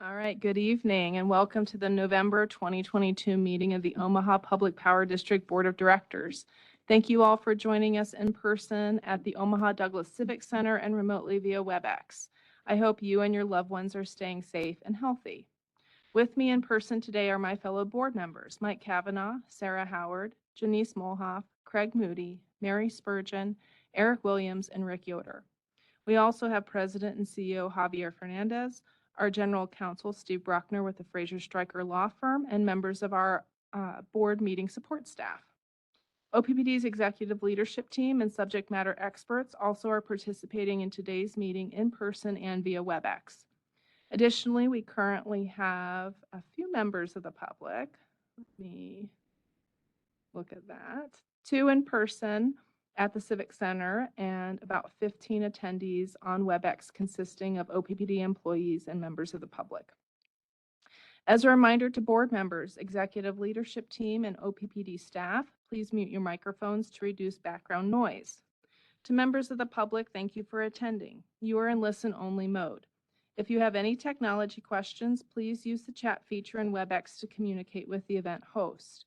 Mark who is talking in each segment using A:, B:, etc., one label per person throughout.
A: All right, good evening and welcome to the November 2022 meeting of the Omaha Public Power District Board of Directors. Thank you all for joining us in person at the Omaha Douglas Civic Center and remotely via WebEx. I hope you and your loved ones are staying safe and healthy. With me in person today are my fellow board members, Mike Kavanaugh, Sarah Howard, Janice Molhoff, Craig Moody, Mary Spurgeon, Eric Williams, and Rick Yoder. We also have President and CEO Javier Fernandez, our General Counsel Steve Bruckner with the Fraser Stryker Law Firm, and members of our board meeting support staff. OPPD's executive leadership team and subject matter experts also are participating in today's meeting in person and via WebEx. Additionally, we currently have a few members of the public. Let me look at that. 2 in person at the Civic Center and about 15 attendees on WebEx consisting of OPPD employees and members of the public. As a reminder to board members, executive leadership team, and OPPD staff, please mute your microphones to reduce background noise. To members of the public, thank you for attending. You are in listen-only mode. If you have any technology questions, please use the chat feature in WebEx to communicate with the event host.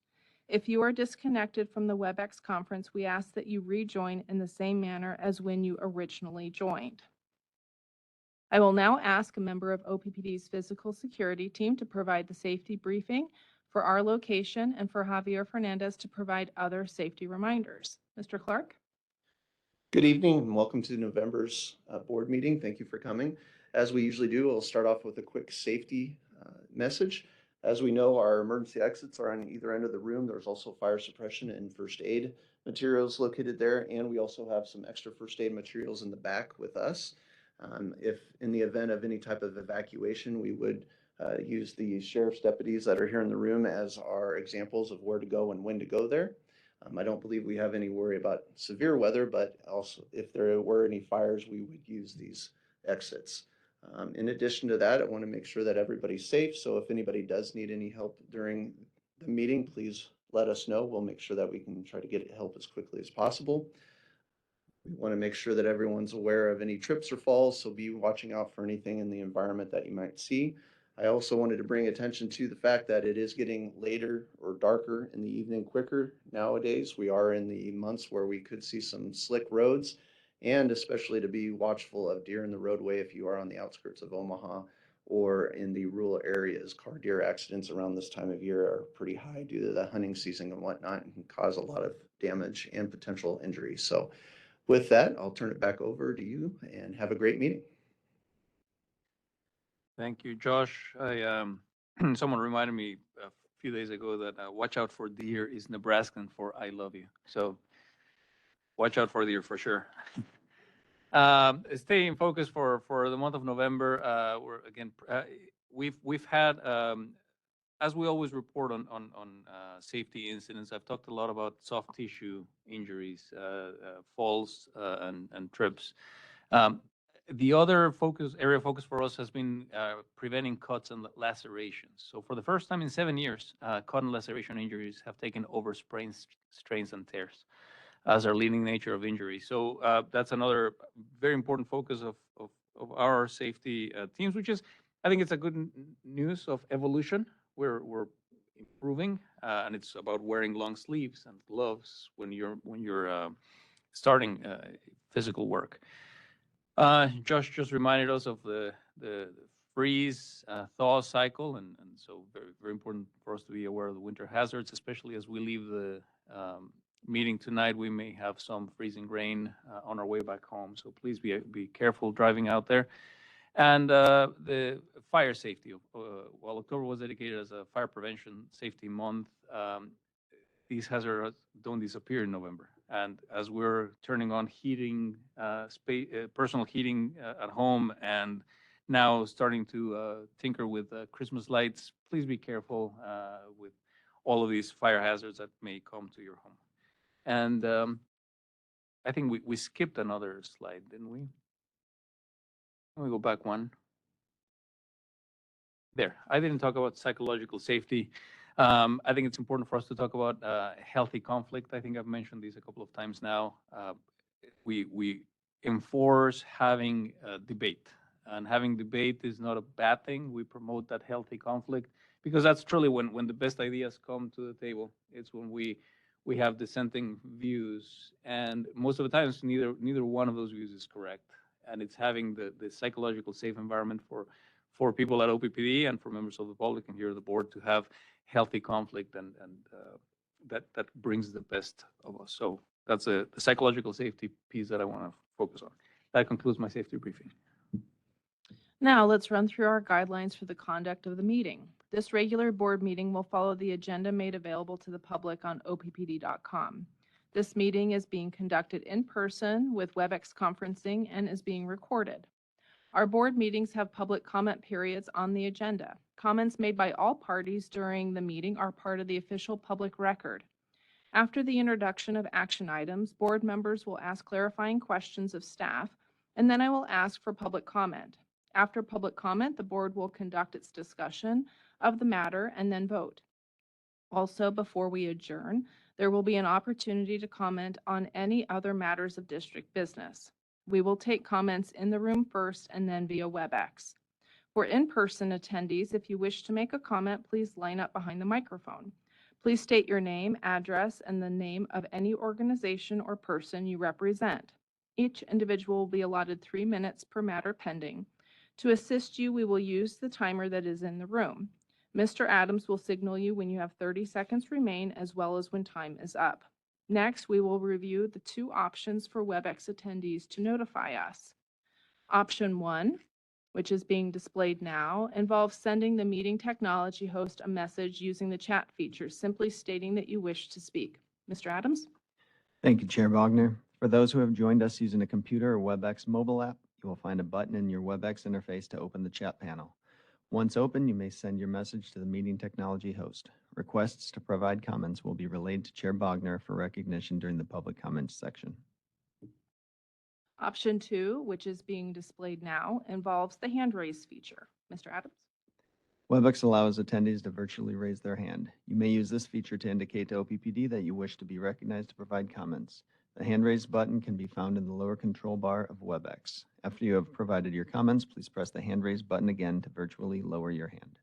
A: If you are disconnected from the WebEx conference, we ask that you rejoin in the same manner as when you originally joined. I will now ask a member of OPPD's physical security team to provide the safety briefing for our location and for Javier Fernandez to provide other safety reminders. Mr. Clark?
B: Good evening and welcome to November's board meeting. Thank you for coming. As we usually do, we'll start off with a quick safety message. As we know, our emergency exits are on either end of the room. There's also fire suppression and first aid materials located there, and we also have some extra first aid materials in the back with us. If in the event of any type of evacuation, we would use the sheriff's deputies that are here in the room as our examples of where to go and when to go there. I don't believe we have any worry about severe weather, but also if there were any fires, we would use these exits. In addition to that, I want to make sure that everybody's safe. So if anybody does need any help during the meeting, please let us know. We'll make sure that we can try to get help as quickly as possible. We want to make sure that everyone's aware of any trips or falls, so be watching out for anything in the environment that you might see. I also wanted to bring attention to the fact that it is getting later or darker in the evening quicker nowadays. We are in the months where we could see some slick roads, and especially to be watchful of deer in the roadway if you are on the outskirts of Omaha or in the rural areas. Car deer accidents around this time of year are pretty high due to the hunting season and whatnot, and can cause a lot of damage and potential injury. So with that, I'll turn it back over to you and have a great meeting.
C: Thank you, Josh. Someone reminded me a few days ago that watch out for deer is Nebraskan for I love you. So watch out for deer for sure. Staying focused for the month of November. We've had, as we always report on safety incidents, I've talked a lot about soft tissue injuries, falls, and trips. The other area of focus for us has been preventing cuts and lacerations. So for the first time in 7 years, cut and laceration injuries have taken over sprains, strains, and tears as our leading nature of injury. So that's another very important focus of our safety teams, which is, I think it's a good news of evolution. We're improving, and it's about wearing long sleeves and gloves when you're starting physical work. Josh just reminded us of the freeze thaw cycle, and so very important for us to be aware of the winter hazards, especially as we leave the meeting tonight. We may have some freezing rain on our way back home, so please be careful driving out there. And the fire safety. While October was dedicated as a fire prevention safety month, these hazards don't disappear in November. And as we're turning on heating, personal heating at home, and now starting to tinker with Christmas lights, please be careful with all of these fire hazards that may come to your home. And I think we skipped another slide, didn't we? Let me go back one. There, I didn't talk about psychological safety. I think it's important for us to talk about healthy conflict. I think I've mentioned these a couple of times now. We enforce having a debate. And having debate is not a bad thing. We promote that healthy conflict because that's truly when the best ideas come to the table. It's when we have dissenting views, and most of the times neither one of those views is correct. And it's having the psychological safe environment for people at OPPD and for members of the public and here at the board to have healthy conflict, and that brings the best of us. So that's the psychological safety piece that I want to focus on. That concludes my safety briefing.
A: Now, let's run through our guidelines for the conduct of the meeting. This regular board meeting will follow the agenda made available to the public on oppd.com. This meeting is being conducted in person with WebEx conferencing and is being recorded. Our board meetings have public comment periods on the agenda. Comments made by all parties during the meeting are part of the official public record. After the introduction of action items, board members will ask clarifying questions of staff, and then I will ask for public comment. After public comment, the board will conduct its discussion of the matter and then vote. Also, before we adjourn, there will be an opportunity to comment on any other matters of district business. We will take comments in the room first and then via WebEx. For in-person attendees, if you wish to make a comment, please line up behind the microphone. Please state your name, address, and the name of any organization or person you represent. Each individual will be allotted 3 minutes per matter pending. To assist you, we will use the timer that is in the room. Mr. Adams will signal you when you have 30 seconds remain, as well as when time is up. Next, we will review the 2 options for WebEx attendees to notify us. Option 1, which is being displayed now, involves sending the meeting technology host a message using the chat feature, simply stating that you wish to speak. Mr. Adams?
D: Thank you, Chair Wagner. For those who have joined us using a computer or WebEx mobile app, you will find a button in your WebEx interface to open the chat panel. Once open, you may send your message to the meeting technology host. Requests to provide comments will be relayed to Chair Wagner for recognition during the public comments section.
A: Option 2, which is being displayed now, involves the hand raise feature. Mr. Adams?
D: WebEx allows attendees to virtually raise their hand. You may use this feature to indicate to OPPD that you wish to be recognized to provide comments. The hand raise button can be found in the lower control bar of WebEx. After you have provided your comments, please press the hand raise button again to virtually lower your hand.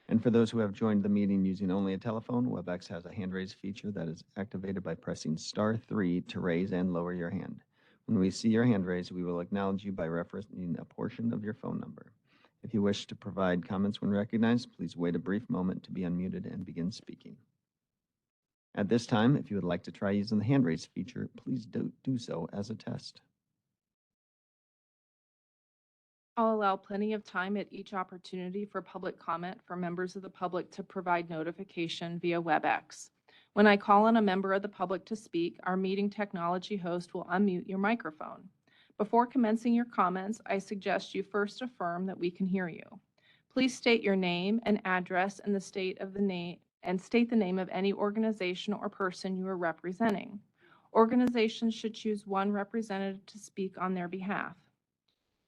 D: And for those who have joined the meeting using only a telephone, WebEx has a hand raise feature that is activated by pressing *3 to raise and lower your hand. When we see your hand raised, we will acknowledge you by referencing a portion of your phone number. If you wish to provide comments when recognized, please wait a brief moment to be unmuted and begin speaking. At this time, if you would like to try using the hand raise feature, please do so as a test.
A: I'll allow plenty of time at each opportunity for public comment for members of the public to provide notification via WebEx. When I call on a member of the public to speak, our meeting technology host will unmute your microphone. Before commencing your comments, I suggest you first affirm that we can hear you. Please state your name and address and state the name of any organization or person you are representing. Organizations should choose one representative to speak on their behalf.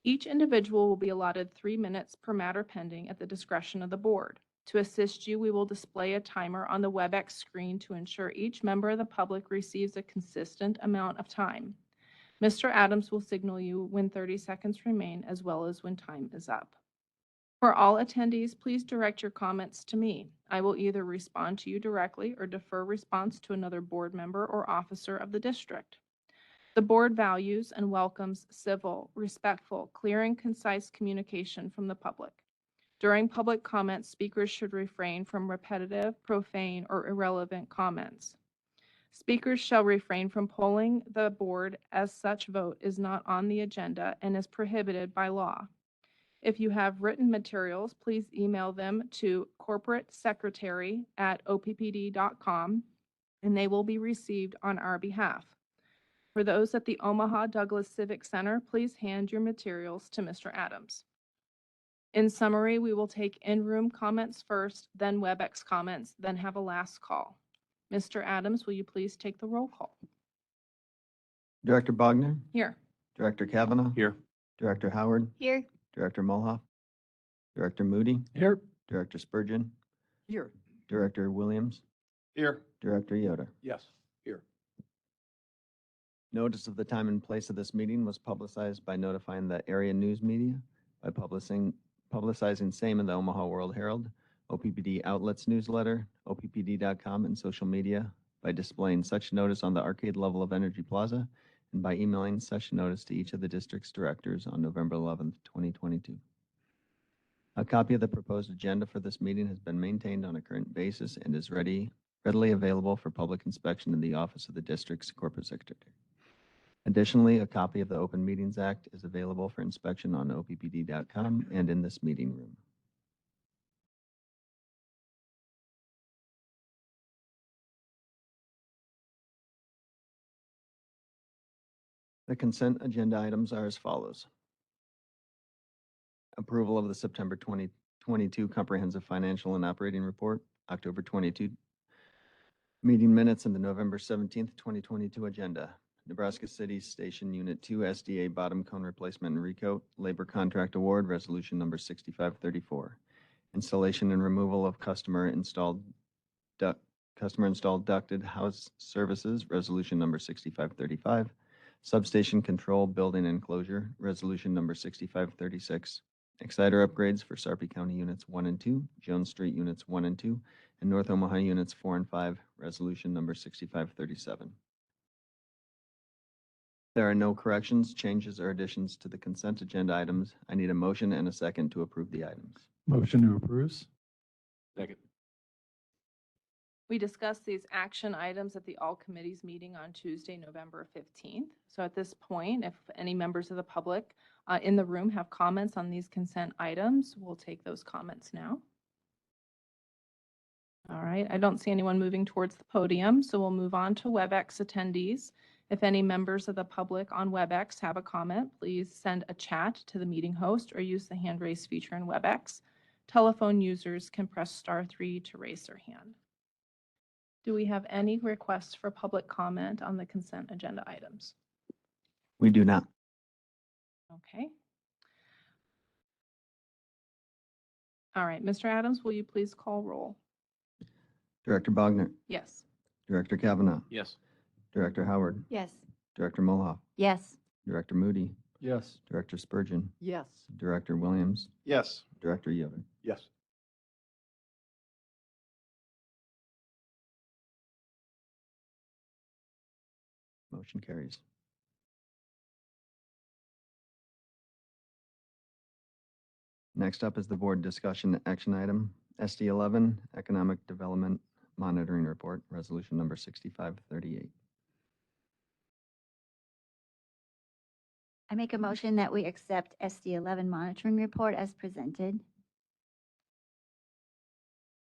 A: Each individual will be allotted 3 minutes per matter pending at the discretion of the board. To assist you, we will display a timer on the WebEx screen to ensure each member of the public receives a consistent amount of time. Mr. Adams will signal you when 30 seconds remain, as well as when time is up. For all attendees, please direct your comments to me. I will either respond to you directly or defer response to another board member or officer of the district. The board values and welcomes civil, respectful, clear, and concise communication from the public. During public comments, speakers should refrain from repetitive, profane, or irrelevant comments. Speakers shall refrain from polling the board as such vote is not on the agenda and is prohibited by law. If you have written materials, please email them to corporatesecretary@oppd.com and they will be received on our behalf. For those at the Omaha Douglas Civic Center, please hand your materials to Mr. Adams. In summary, we will take in-room comments first, then WebEx comments, then have a last call. Mr. Adams, will you please take the roll call?
D: Director Bogner,
A: Here.
D: Director Kavanaugh,
C: Here.
D: Director Howard,
E: Here.
D: Director Mulhoff, Director Moody,
C: Here.
D: Director Spurgeon,
C: Here.
D: Director Williams,
C: Here.
D: Director Yoder.
C: Yes. Here.
D: Notice of the time and place of this meeting was publicized by notifying the area news media, by publicizing same in the Omaha World Herald, OPPD Outlets newsletter, oppd.com, and social media, by displaying such notice on the arcade level of Energy Plaza, and by emailing such notice to each of the district's directors on November 11th, 2022. A copy of the proposed agenda for this meeting has been maintained on a current basis and is readily available for public inspection in the office of the district's corporate secretary. Additionally, a copy of the Open Meetings Act is available for inspection on oppd.com and in this meeting room. The consent agenda items are as follows. Approval of the September 2022 Comprehensive Financial and Operating Report, October 22 meeting minutes, and the November 17th, 2022 agenda. Nebraska City Station Unit 2 SDA Bottom Cone Replacement and Recoat Labor Contract Award, Resolution Number 6534. Installation and removal of customer installed ducted house services, Resolution Number 6535. Substation Control Building Enclosure, Resolution Number 6536. Exciter upgrades for Sarpy County Units 1 and 2, Jones Street Units 1 and 2, and North Omaha Units 4 and 5, Resolution Number 6537. There are no corrections, changes, or additions to the consent agenda items. I need a motion and a second to approve the items.
E: Motion to approve.
C: Second.
A: We discussed these action items at the all committees meeting on Tuesday, November 15th. So at this point, if any members of the public in the room have comments on these consent items, we'll take those comments now. All right, I don't see anyone moving towards the podium, so we'll move on to WebEx attendees. If any members of the public on WebEx have a comment, please send a chat to the meeting host or use the hand raise feature in WebEx. Telephone users can press *3 to raise their hand. Do we have any requests for public comment on the consent agenda items?
D: We do not.
A: Okay. All right, Mr. Adams, will you please call roll?
D: Director Bogner,
A: Yes.
D: Director Kavanaugh,
C: Yes.
D: Director Howard,
F: Yes.
D: Director Moloff,
F: Yes.
D: Director Moody,
E: Yes.
D: Director Spurgeon,
F: Yes.
D: Director Williams,
B: Yes.
D: Director Yevon.
E: Yes.
D: Motion carries. Next up is the board discussion action item, SD11, Economic Development Monitoring Report, Resolution Number 6538.
F: I make a motion that we accept SD11 monitoring report as presented.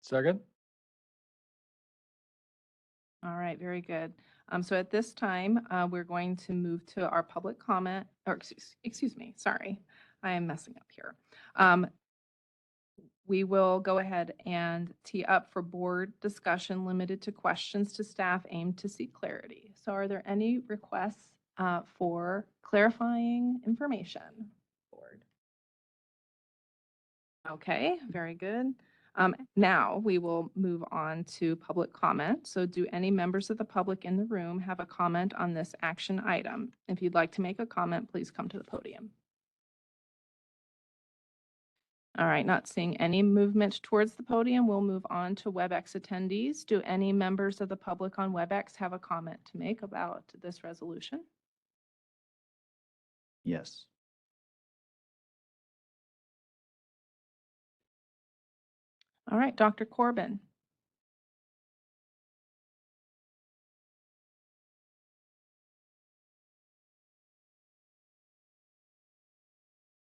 E: Second?
A: All right, very good. So at this time, we're going to move to our public comment, or excuse me, sorry, I am messing up here. We will go ahead and tee up for board discussion limited to questions to staff aimed to seek clarity. So are there any requests for clarifying information? Board. Okay, very good. Now we will move on to public comment. So do any members of the public in the room have a comment on this action item? If you'd like to make a comment, please come to the podium. All right, not seeing any movement towards the podium, we'll move on to WebEx attendees. Do any members of the public on WebEx have a comment to make about this resolution?
D: Yes.
A: All right, Dr. Corbin.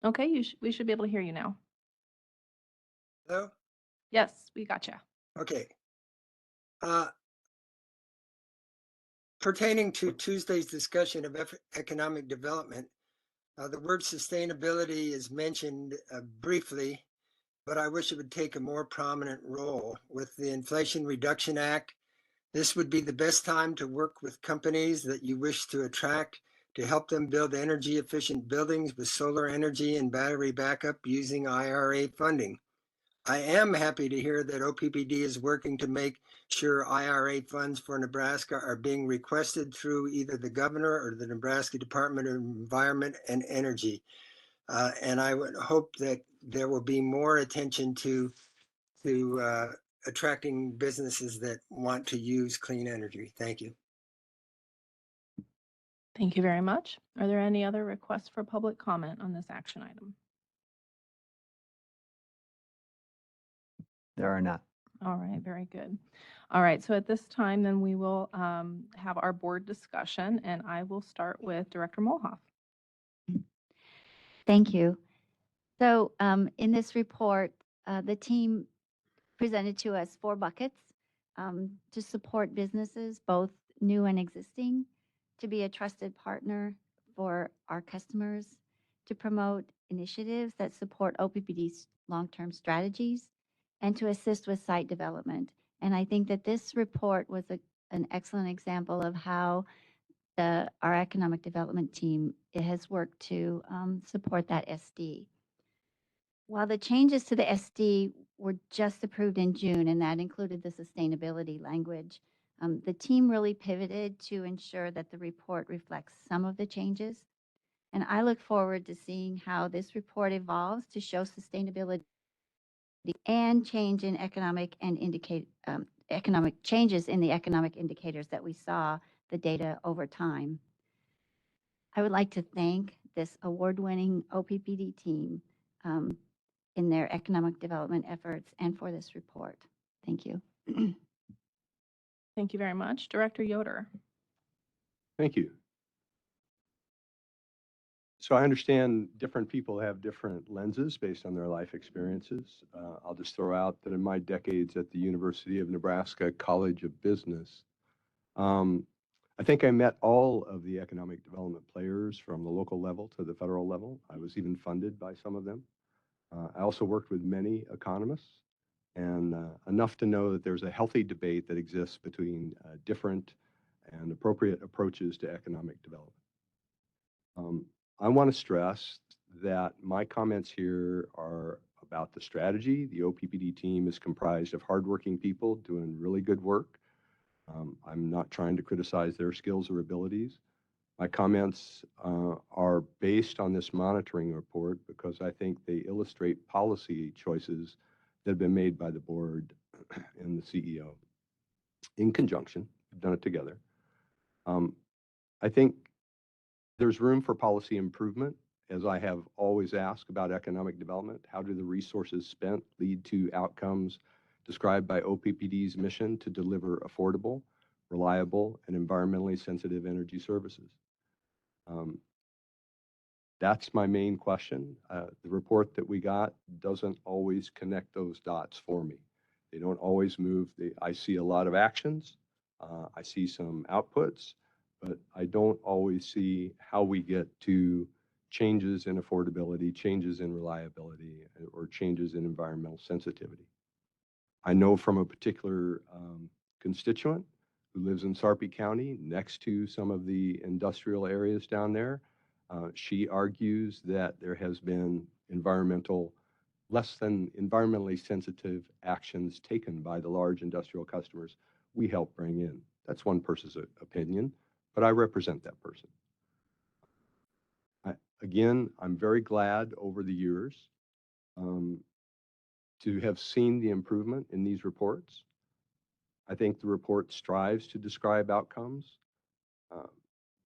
A: Okay, we should be able to hear you now.
G: Hello?
A: Yes, we got you.
G: Okay. Pertaining to Tuesday's discussion of economic development, the word sustainability is mentioned briefly, but I wish it would take a more prominent role. With the Inflation Reduction Act, this would be the best time to work with companies that you wish to attract to help them build energy efficient buildings with solar energy and battery backup using IRA funding. I am happy to hear that OPPD is working to make sure IRA funds for Nebraska are being requested through either the governor or the Nebraska Department of Environment and Energy. And I would hope that there will be more attention to attracting businesses that want to use clean energy. Thank you.
A: Thank you very much. Are there any other requests for public comment on this action item?
D: There are not.
A: All right, very good. All right, so at this time, then we will have our board discussion, and I will start with Director Molhoff.
F: Thank you. So in this report, the team presented to us 4 buckets to support businesses, both new and existing, to be a trusted partner for our customers, to promote initiatives that support OPPD's long-term strategies, and to assist with site development. And I think that this report was an excellent example of how our economic development team has worked to support that SD. While the changes to the SD were just approved in June, and that included the sustainability language, the team really pivoted to ensure that the report reflects some of the changes. And I look forward to seeing how this report evolves to show sustainability and change in economic changes in the economic indicators that we saw the data over time. I would like to thank this award-winning OPPD team in their economic development efforts and for this report. Thank you.
A: Thank you very much. Director Yoder.
H: Thank you. So I understand different people have different lenses based on their life experiences. I'll just throw out that in my decades at the University of Nebraska College of Business, I think I met all of the economic development players from the local level to the federal level. I was even funded by some of them. I also worked with many economists, and enough to know that there's a healthy debate that exists between different and appropriate approaches to economic development. I want to stress that my comments here are about the strategy. The OPPD team is comprised of hardworking people doing really good work. I'm not trying to criticize their skills or abilities. My comments are based on this monitoring report because I think they illustrate policy choices that have been made by the board and the CEO in conjunction. We've done it together. I think there's room for policy improvement, as I have always asked about economic development. How do the resources spent lead to outcomes described by OPPD's mission to deliver affordable, reliable, and environmentally sensitive energy services? That's my main question. The report that we got doesn't always connect those dots for me. They don't always move. I see a lot of actions. I see some outputs, but I don't always see how we get to changes in affordability, changes in reliability, or changes in environmental sensitivity. I know from a particular constituent who lives in Sarpy County next to some of the industrial areas down there. She argues that there has been less than environmentally sensitive actions taken by the large industrial customers we help bring in. That's one person's opinion, but I represent that person. Again, I'm very glad over the years to have seen the improvement in these reports. I think the report strives to describe outcomes,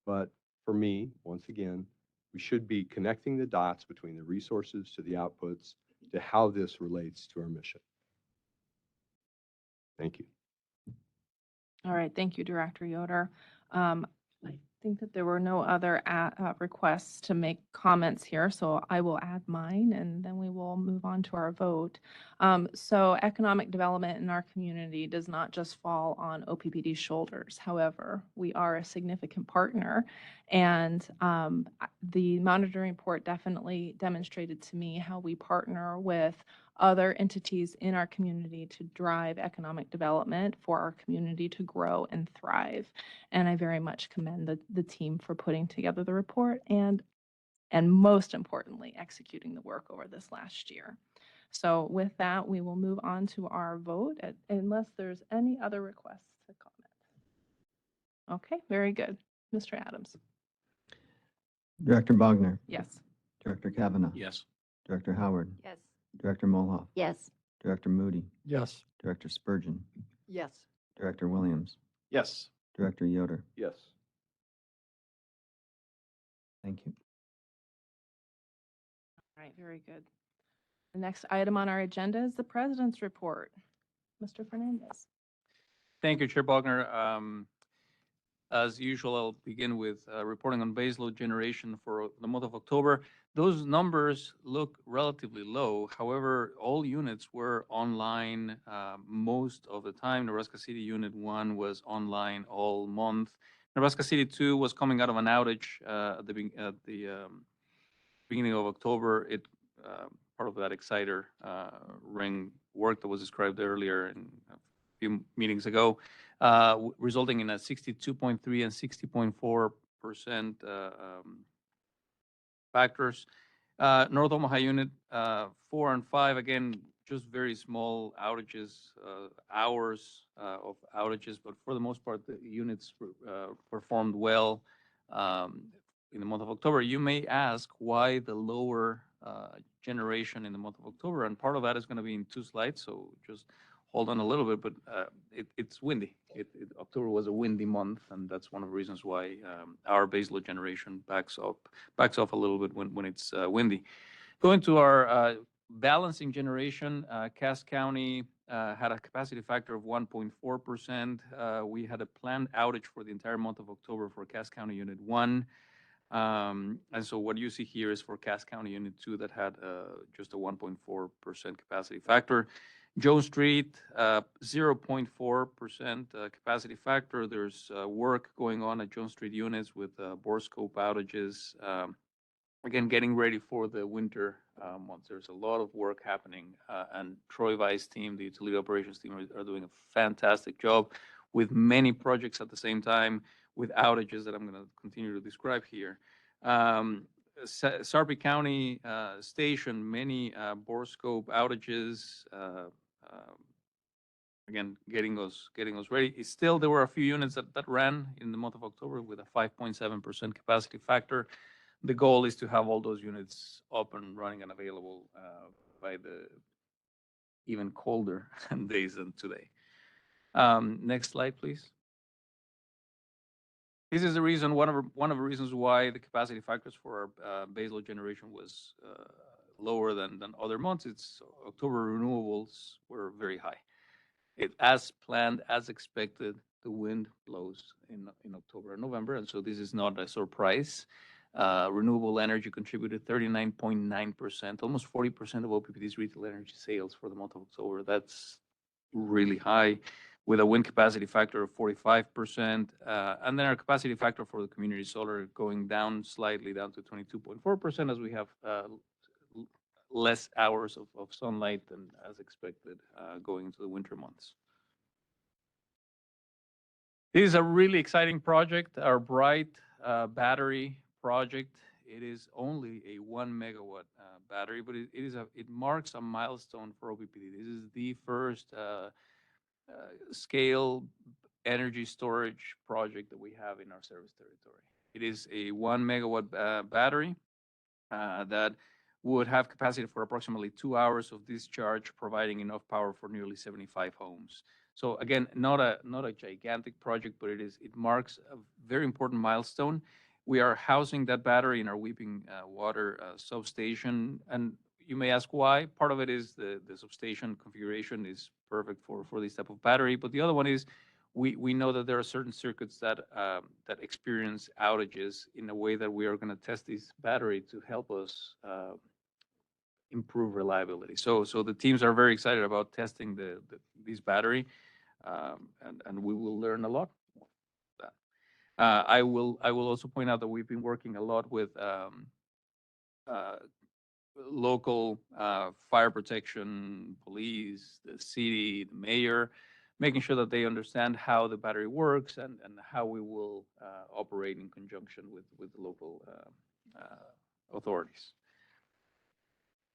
H: but for me, once again, we should be connecting the dots between the resources to the outputs to how this relates to our mission. Thank you.
A: All right, thank you, Director Yoder. I think that there were no other requests to make comments here, so I will add mine and then we will move on to our vote. So economic development in our community does not just fall on OPPD's shoulders. However, we are a significant partner, and the monitoring report definitely demonstrated to me how we partner with other entities in our community to drive economic development for our community to grow and thrive. And I very much commend the team for putting together the report and most importantly, executing the work over this last year. So with that, we will move on to our vote unless there's any other requests to comment. Okay, very good. Mr. Adams.
D: Director Bogner,
A: Yes.
D: Director Kavanaugh.
C: Yes.
D: Director Howard.
F: Yes.
D: Director Molhoff.
F: Yes.
D: Director Moody.
E: Yes.
D: Director Spurgeon.
F: Yes.
D: Director Williams.
E: Yes.
D: Director Yoder.
H: Yes.
D: Thank you.
A: All right, very good. The next item on our agenda is the president's report. Mr. Fernandez.
C: Thank you, Chair Bogner. As usual, I'll begin with reporting on baseload generation for the month of October. Those numbers look relatively low. However, all units were online most of the time. Nebraska City Unit 1 was online all month. Nebraska City 2 was coming out of an outage at the beginning of October. Part of that exciter ring work that was described earlier in a few meetings ago, resulting in a 62.3 and 60.4% factors. North Omaha Unit 4 and 5, again, just very small outages, hours of outages, but for the most part, the units performed well in the month of October. You may ask why the lower generation in the month of October, and part of that is going to be in 2 slides, so just hold on a little bit, but it's windy. October was a windy month, and that's one of the reasons why our baseload generation backs off a little bit when it's windy. Going to our balancing generation, Cass County had a capacity factor of 1.4%. We had a planned outage for the entire month of October for Cass County Unit 1. And so what you see here is for Cass County Unit 2 that had just a 1.4% capacity factor. Jones Street, 0.4% capacity factor. There's work going on at Jones Street units with bore scope outages. Again, getting ready for the winter months. There's a lot of work happening, and Troy Vice team, the utility operations team, are doing a fantastic job with many projects at the same time, with outages that I'm going to continue to describe here. Sarpy County Station, many bore scope outages. Again, getting us ready. Still, there were a few units that ran in the month of October with a 5.7% capacity factor. The goal is to have all those units up and running and available by the even colder days than today. Next slide, please. This is the reason, one of the reasons why the capacity factors for our baseload generation was lower than other months. It's October renewables were very high. As planned, as expected, the wind blows in October and November, and so this is not a surprise. Renewable energy contributed 39.9%, almost 40% of OPPD's retail energy sales for the month of October. That's really high, with a wind capacity factor of 45%. And then our capacity factor for the community solar going down slightly, down to 22.4%, as we have less hours of sunlight than as expected going into the winter months. This is a really exciting project, our Bright battery project. It is only a 1 megawatt battery, but it marks a milestone for OPPD. This is the first scale energy storage project that we have in our service territory. It is a 1 megawatt battery that would have capacity for approximately 2 hours of discharge, providing enough power for nearly 75 homes. So again, not a gigantic project, but it marks a very important milestone. We are housing that battery in our Weeping Water substation, and you may ask why. Part of it is the substation configuration is perfect for this type of battery, but the other one is we know that there are certain circuits that experience outages in a way that we are going to test this battery to help us improve reliability. So the teams are very excited about testing this battery, and we will learn a lot more about that. I will also point out that we've been working a lot with local fire protection, police, the city, the mayor, making sure that they understand how the battery works and how we will operate in conjunction with the local authorities.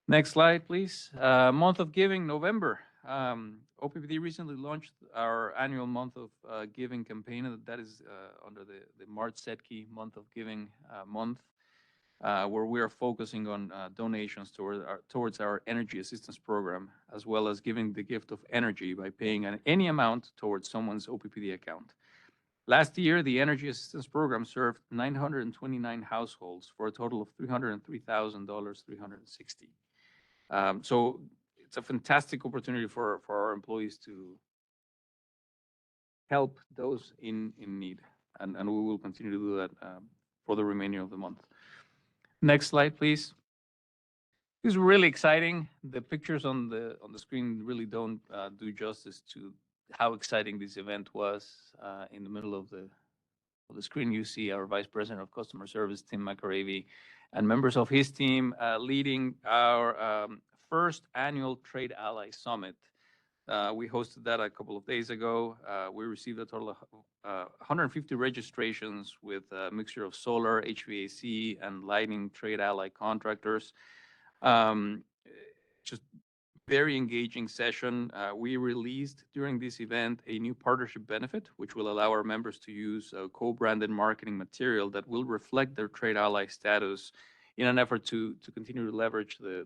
C: Next slide, please. Month of Giving, November. OPPD recently launched our annual Month of Giving campaign. That is under the March Setke Month of Giving month. where we are focusing on donations towards our energy assistance program, as well as giving the gift of energy by paying any amount towards someone's OPPD account. Last year, the energy assistance program served 929 households for a total of $303,360. So it's a fantastic opportunity for our employees to help those in need, and we will continue to do that for the remainder of the month. Next slide, please. This is really exciting. The pictures on the screen really don't do justice to how exciting this event was. In the middle of the screen, you see our Vice President of Customer Service, Tim McAravey, and members of his team leading our first annual Trade Ally Summit. We hosted that a couple of days ago. We received a total of 150 registrations with a mixture of solar, HVAC, and lighting trade ally contractors. Just very engaging session. We released during this event a new partnership benefit, which will allow our members to use co-branded marketing material that will reflect their trade ally status in an effort to continue to leverage the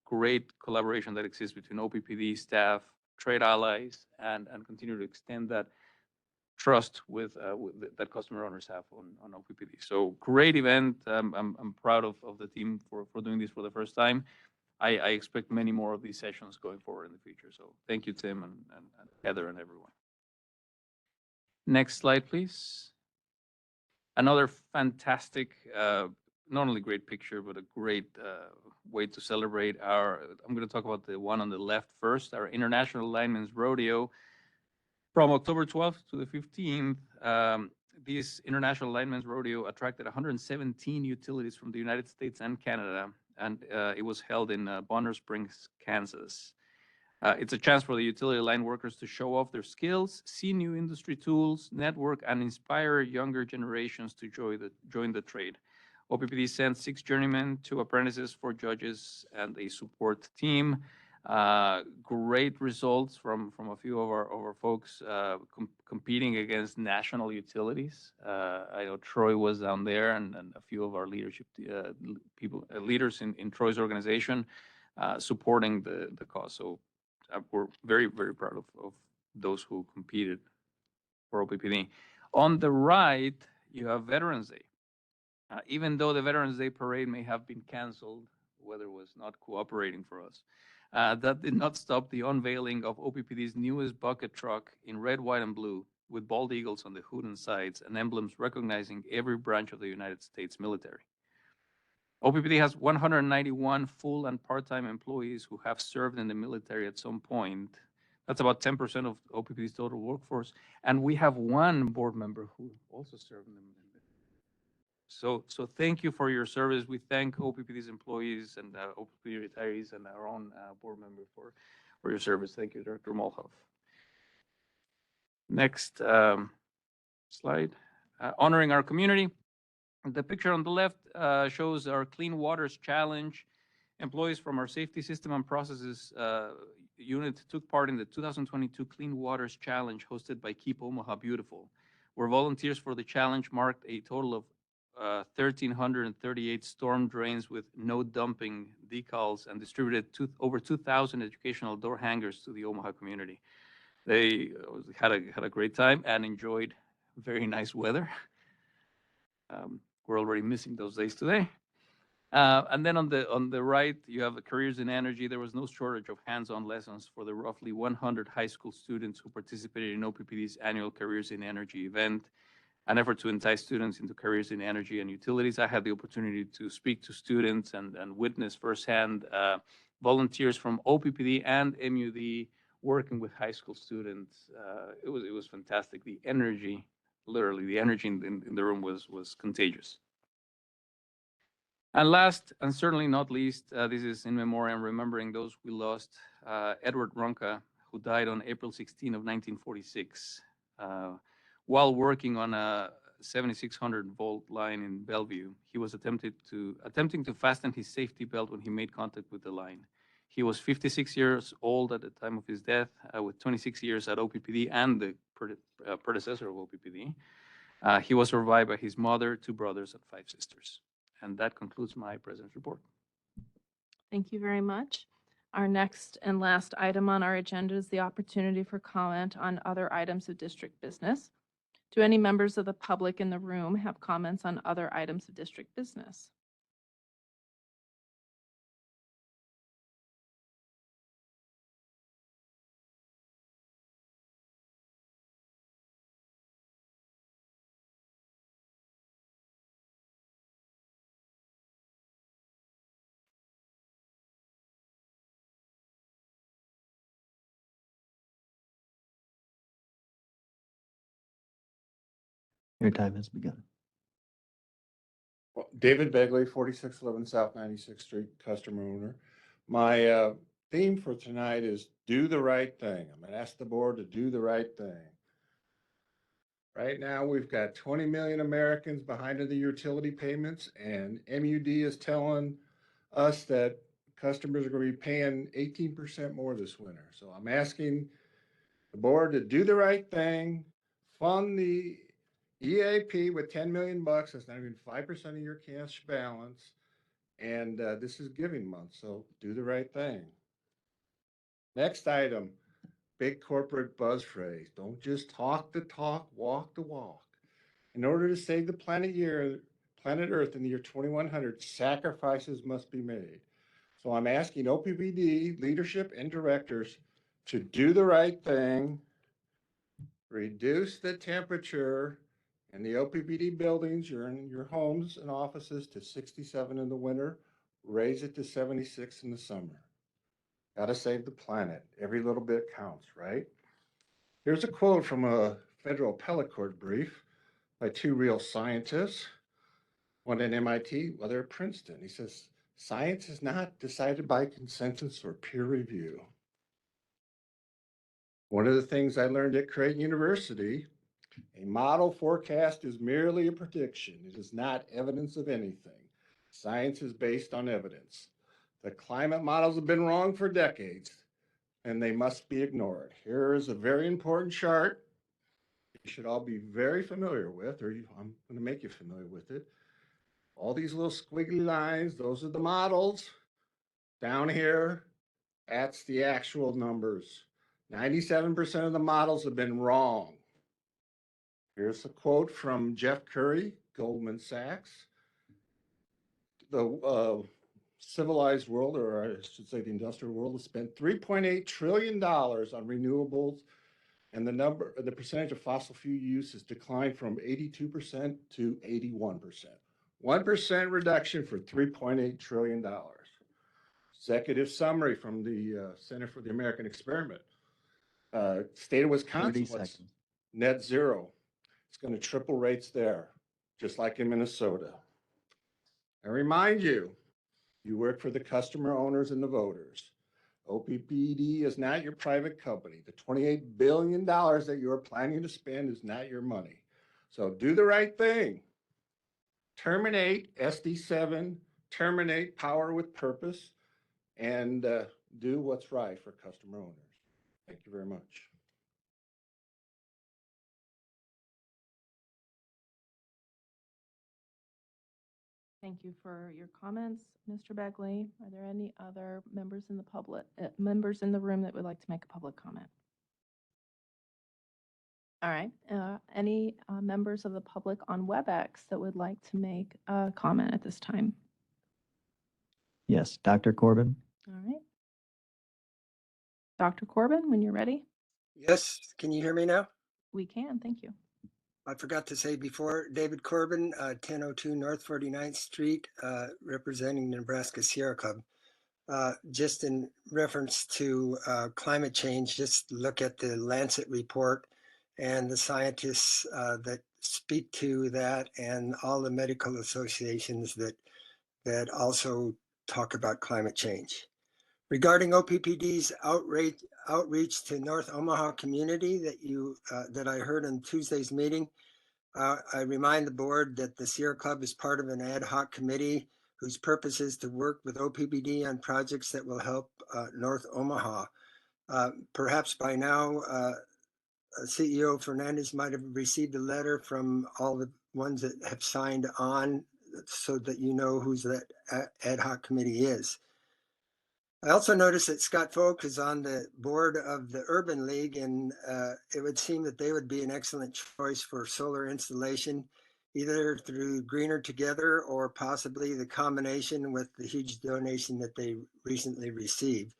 C: great collaboration that exists between OPPD staff, trade allies, and continue to extend that trust with that customer owners have on OPPD. So great event. I'm proud of the team for doing this for the first time. I expect many more of these sessions going forward in the future. So thank you, Tim and Heather and everyone. Next slide, please. Another fantastic, not only great picture, but a great way to celebrate I'm going to talk about the one on the left first, our International Linemen's Rodeo. From October 12th to the 15th, this International Linemen's Rodeo attracted 117 utilities from the United States and Canada, and it was held in Bonner Springs, Kansas. It's a chance for the utility line workers to show off their skills, see new industry tools, network, and inspire younger generations to join the trade. OPPD sent 6 journeymen, 2 apprentices, 4 judges, and a support team. Great results from a few of our folks competing against national utilities. I know Troy was down there, and a few of our leadership leaders in Troy's organization supporting the cause. So we're very, very proud of those who competed for OPPD. On the right, you have Veterans Day. Even though the Veterans Day parade may have been canceled, weather was not cooperating for us. That did not stop the unveiling of OPPD's newest bucket truck in red, white, and blue, with bald eagles on the hood and sides and emblems recognizing every branch of the United States military. OPPD has 191 full and part-time employees who have served in the military at some point. That's about 10% of OPPD's total workforce. And we have 1 board member who also served in the military. So thank you for your service. We thank OPPD's employees and OPPD retirees and our own board member for your service. Thank you, Director Molhoff. Next slide. Honoring our community. The picture on the left shows our Clean Waters Challenge. Employees from our Safety System and Processes unit took part in the 2022 Clean Waters Challenge hosted by Keep Omaha Beautiful, where volunteers for the challenge marked a total of 1,338 storm drains with no dumping decals and distributed over 2,000 educational door hangers to the Omaha community. They had a great time and enjoyed very nice weather. We're already missing those days today. And then on the right, you have the Careers in Energy. There was no shortage of hands-on lessons for the roughly 100 high school students who participated in OPPD's annual Careers in Energy event, an effort to entice students into careers in energy and utilities. I had the opportunity to speak to students and witness firsthand volunteers from OPPD and MUD working with high school students. It was fantastic. The energy, literally the energy in the room was contagious. And last, and certainly not least, this is in memoriam, remembering those we lost. Edward Ronca, who died on April 16 of 1946. While working on a 7,600 volt line in Bellevue, he was attempting to fasten his safety belt when he made contact with the line. He was 56 years old at the time of his death, with 26 years at OPPD and the predecessor of OPPD. He was survived by his mother, 2 brothers, and 5 sisters. And that concludes my President's report.
A: Thank you very much. Our next and last item on our agenda is the opportunity for comment on other items of district business. Do any members of the public in the room have comments on other items of district business?
D: Your time has begun.
I: Well, David Begley, 4611 South 96th Street, customer owner. My theme for tonight is do the right thing. I'm going to ask the board to do the right thing. Right now, we've got 20 million Americans behind in the utility payments, and MUD is telling us that customers are going to be paying 18% more this winter. So I'm asking the board to do the right thing, fund the EAP with 10 million bucks. That's not even 5% of your cash balance. And this is giving month, so do the right thing. Next item, big corporate buzz phrase. Don't just talk the talk, walk the walk. In order to save the planet Earth in the year 2100, sacrifices must be made. So I'm asking OPPD leadership and directors to do the right thing, reduce the temperature in the OPPD buildings, you're in your homes and offices, to 67 in the winter, raise it to 76 in the summer. Gotta save the planet. Every little bit counts, right? Here's a quote from a federal appellate court brief by two real scientists, one at MIT, other at Princeton. He says, science is not decided by consensus or peer review. One of the things I learned at Creighton University, a model forecast is merely a prediction. It is not evidence of anything. Science is based on evidence. The climate models have been wrong for decades, and they must be ignored. Here is a very important chart you should all be very familiar with, or I'm going to make you familiar with it. All these little squiggly lines, those are the models. Down here, that's the actual numbers. 97% of the models have been wrong. Here's a quote from Jeff Curry, Goldman Sachs. The civilized world, or I should say the industrial world, has spent $3.8 trillion on renewables, and the percentage of fossil fuel use has declined from 82% to 81%. 1% reduction for $3.8 trillion. Executive summary from the Center for the American Experiment. State of
D: 30
I: Wisconsin,
D: seconds.
I: net zero. It's going to triple rates there, just like in Minnesota. I remind you, you work for the customer owners and the voters. OPPD is not your private company. The $28 billion that you're planning to spend is not your money. So do the right thing. Terminate SD7, terminate power with purpose, and do what's right for customer owners. Thank you very much.
A: Thank you for your comments, Mr. Begley. Are there any other members in the members in the room that would like to make a public comment? All right. Any members of the public on WebEx that would like to make a comment at this time?
D: Yes, Dr. Corbin.
A: All right. Dr. Corbin, when you're ready,
G: Yes, can you hear me now?
A: we can. Thank you.
G: I forgot to say before, David Corbin, 1002 North 49th Street, representing the Nebraska Sierra Club. Just in reference to climate change, just look at the Lancet report and the scientists that speak to that, and all the medical associations that also talk about climate change. Regarding OPPD's outreach to North Omaha community that I heard on Tuesday's meeting, I remind the board that the Sierra Club is part of an ad hoc committee whose purpose is to work with OPPD on projects that will help North Omaha. Perhaps by now, CEO Fernandez might have received a letter from all the ones that have signed on so that you know who's that ad hoc committee is. I also noticed that Scott Folk is on the board of the Urban League, and it would seem that they would be an excellent choice for solar installation, either through Greener Together or possibly the combination with the huge donation that they recently received.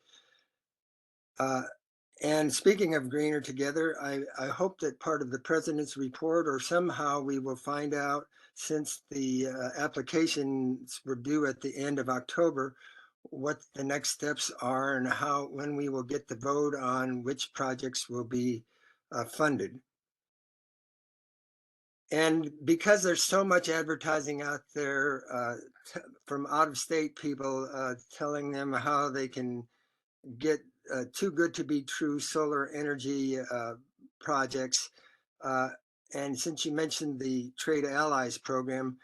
G: And speaking of Greener Together, I hope that part of the president's report, or somehow we will find out, since the applications were due at the end of October, what the next steps are and when we will get the vote on which projects will be funded. And because there's so much advertising out there from out-of-state people telling them how they can get too good to be true solar energy projects. And since you mentioned the Trade Allies program,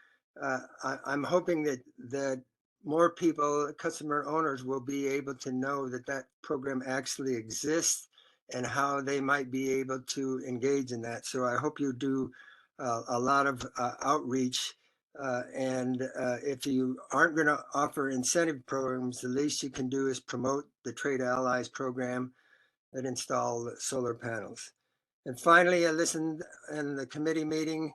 G: I'm hoping that more people, customer owners, will be able to know that that program actually exists and how they might be able to engage in that. So I hope you do a lot of outreach. And if you aren't going to offer incentive programs, the least you can do is promote the Trade Allies program that install solar panels. And finally, I listened in the committee meeting,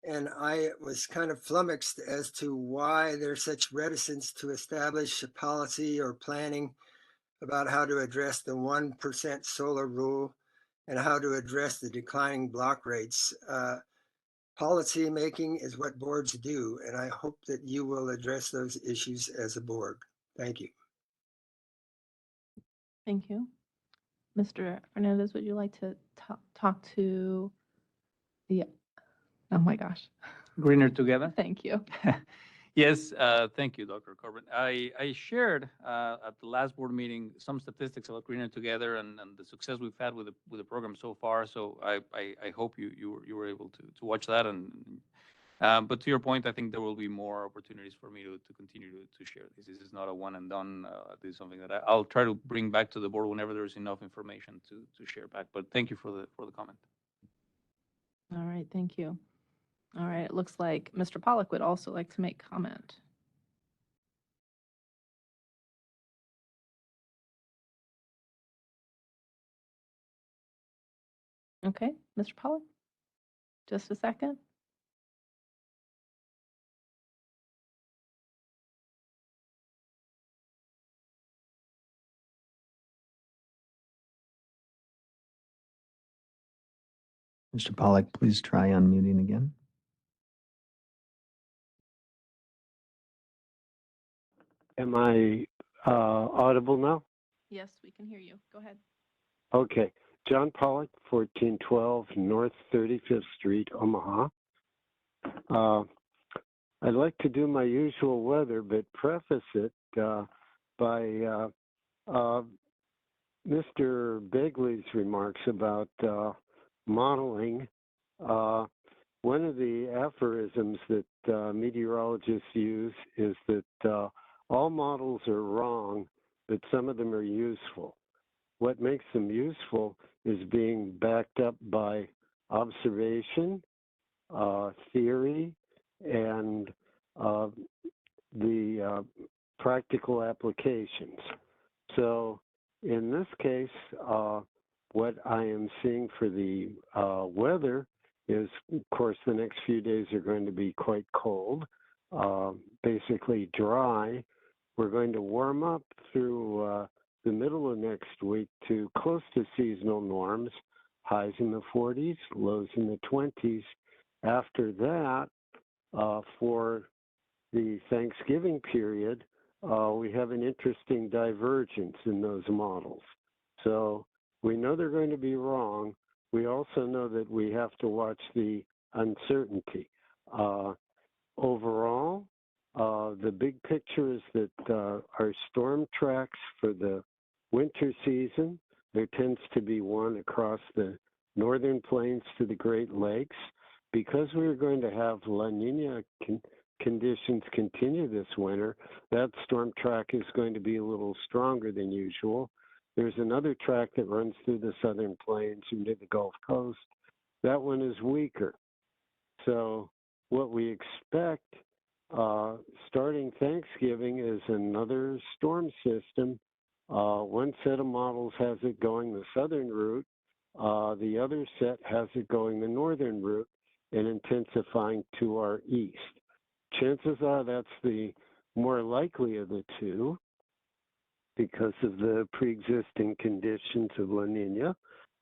G: and I was kind of flummoxed as to why there's such reticence to establish a policy or planning about how to address the 1% solar rule and how to address the declining block rates. Policy making is what boards do, and I hope that you will address those issues as a board. Thank you.
A: Thank you. Mr. Fernandez, would you like to talk to the, oh my gosh.
C: Greener Together.
A: Thank you.
C: Yes, thank you, Dr. Corbin. I shared at the last board meeting some statistics about Greener Together and the success we've had with the program so far. So I hope you were able to watch that. But to your point, I think there will be more opportunities for me to continue to share this. This is not a one and done. This is something that I'll try to bring back to the board whenever there's enough information to share back. But thank you for the comment.
A: All right, thank you. All right, it looks like Mr. Pollock would also like to make comment. Okay, Mr. Pollock, just a second.
D: Mr. Pollock, please try unmuting again.
J: Am I audible now?
A: Yes, we can hear you. Go ahead.
J: Okay. John Pollock, 1412 North 35th Street, Omaha. I'd like to do my usual weather, but preface it by Mr. Begley's remarks about modeling. One of the aphorisms that meteorologists use is that all models are wrong, but some of them are useful. What makes them useful is being backed up by observation, theory, and the practical applications. So in this case, what I am seeing for the weather is, of course, the next few days are going to be quite cold, basically dry. We're going to warm up through the middle of next week to close to seasonal norms, highs in the 40s, lows in the 20s. After that, for the Thanksgiving period, we have an interesting divergence in those models. So we know they're going to be wrong. We also know that we have to watch the uncertainty. Overall, the big picture is that our storm tracks for the winter season, there tends to be one across the northern plains to the Great Lakes. Because we're going to have La Nina conditions continue this winter, that storm track is going to be a little stronger than usual. There's another track that runs through the southern plains and near the Gulf Coast. That one is weaker. So what we expect Starting Thanksgiving is another storm system. One set of models has it going the southern route. The other set has it going the northern route and intensifying to our east. Chances are that's the more likely of the two because of the pre-existing conditions of La Nina.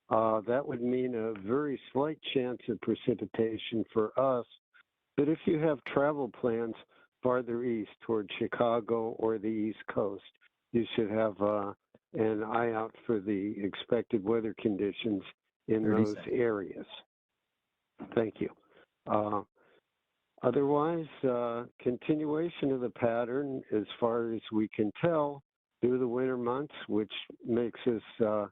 J: That would mean a very slight chance of precipitation for us. But if you have travel plans farther east toward Chicago or the East Coast, you should have an eye out for the expected weather conditions in
D: 30
J: those
D: seconds.
J: areas. Thank you. Otherwise, continuation of the pattern as far as we can tell through the winter months, which makes us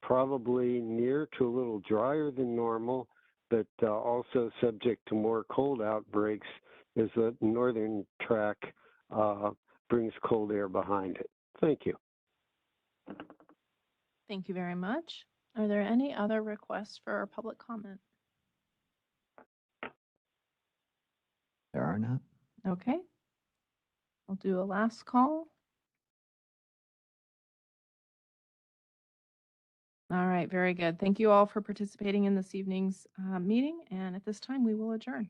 J: probably near to a little drier than normal, but also subject to more cold outbreaks as the northern track brings cold air behind it. Thank you.
A: Thank you very much. Are there any other requests for public comment?
D: There are not.
A: Okay. I'll do a last call. All right, very good. Thank you all for participating in this evening's meeting, and at this time, we will adjourn.